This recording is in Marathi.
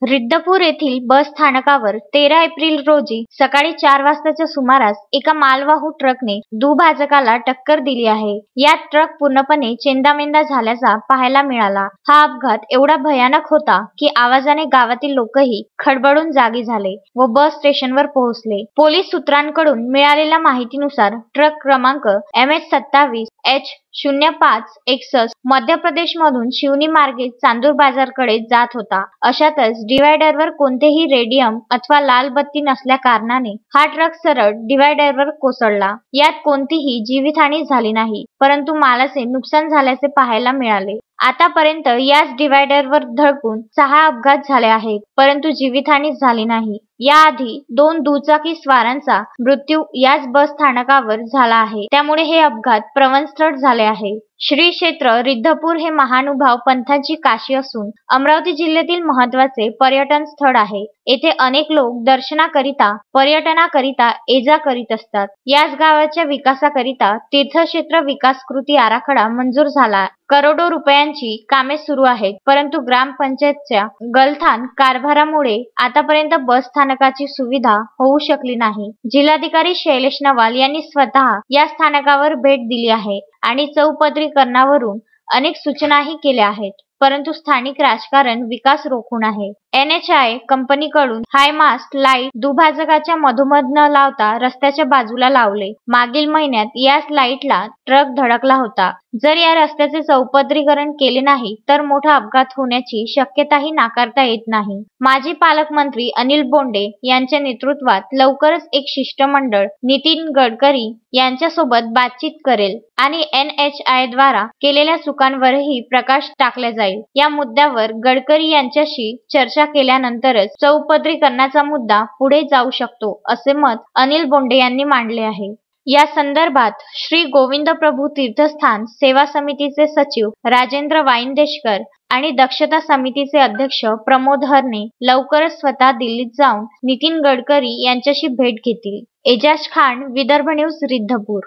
रिद्धपूर येथील बस स्थानकावर 13 एप्रिल रोजी सकाळी 4 वाजताच्या सुमारास एका मालवाहू ट्रकने दुभाजकाला टक्कर दिली आहे. यात ट्रक पूर्णपणे चेंदामेंदा झाल्याचा पाहायला मिळाला. हा अपघात एवढा भयानक होता की आवाजाने गावातील लोकही खडबडून जागी झाले व बस स्टेशनवर पोहोचले. पोलीस सूत्रांकडून मिळालेल्या माहितीनुसार ट्रक क्रमांक MH27H0561 मध्य प्रदेशमधून शिवनी मार्गे चांदूर बाजारकडे जात होता. अशातच डिव्हायडरवर कोणतेही रेडियम अथवा लाल बत्ती नसल्या कारणाने हा ट्रक सरळ डिव्हायडरवर कोसळला. यात कोणतीही जीवितहानी झाली नाही, परंतु मालाचे नुकसान झाल्याचे पाहायला मिळाले. आतापर्यंत याच डिव्हायडरवर धडकून 6 अपघात झाले आहेत, परंतु जीवितहानी झाली नाही. याआधी 2 दुचाकी स्वारांचा मृत्यू याच बस स्थानकावर झाला आहे. त्यामुळे हे अपघात प्रवणस्थळ झाले आहे. श्री क्षेत्र रिद्धपूर हे महानुभाव पंथांची काशी असून अमरावती जिल्ह्यातील महत्त्वाचे पर्यटन स्थळ आहे. येथे अनेक लोक दर्शनाकरिता, पर्यटनाकरिता ये-जा करीत असतात. याच गावाच्या विकासाकरिता तीर्थक्षेत्र विकास कृती आराखडा मंजूर झाला. करोडो रुपयांची कामे सुरू आहेत, परंतु ग्रामपंचायतच्या गलथान कारभारामुळे आतापर्यंत बस स्थानकाची सुविधा होऊ शकली नाही. जिल्हाधिकारी शैलेश नवाल यांनी स्वतः या स्थानकावर भेट दिली आहे आणि चौपदरीकरणावरून अनेक सूचनाही केल्या आहेत, परंतु स्थानिक राजकारण विकास रोखून आहे. NHI कंपनीकडून हायमास्ट लाईट दुभाजकाच्या मधोमध न लावता रस्त्याच्या बाजूला लावले. मागील महिन्यात याच लाईटला ट्रक धडकला होता. जर या रस्त्याचे चौपदरीकरण केले नाही तर मोठा अपघात होण्याची शक्यताही नाकारता येत नाही. माजी पालकमंत्री अनिल बोंडे यांच्या नेतृत्वात लवकरच एक शिष्टमंडळ नितीन गडकरी यांच्यासोबत बातचीत करेल आणि NHI द्वारा केलेल्या चुकांवरही प्रकाश टाकला जाईल. या मुद्द्यावर गडकरी यांच्याशी चर्चा केल्यानंतरच चौपदरीकरणाचा मुद्दा पुढे जाऊ शकतो, असे मत अनिल बोंडे यांनी मांडले आहे. या संदर्भात श्री गोविंद प्रभू तीर्थस्थान सेवा समितीचे सचिव राजेंद्र वाईनदेशकर आणि दक्षता समितीचे अध्यक्ष प्रमोद हरणे लवकरच स्वतः दिल्लीत जाऊन नितीन गडकरी यांच्याशी भेट घेतील. एजाज खान, विदर्भ न्यूज, रिद्धपूर.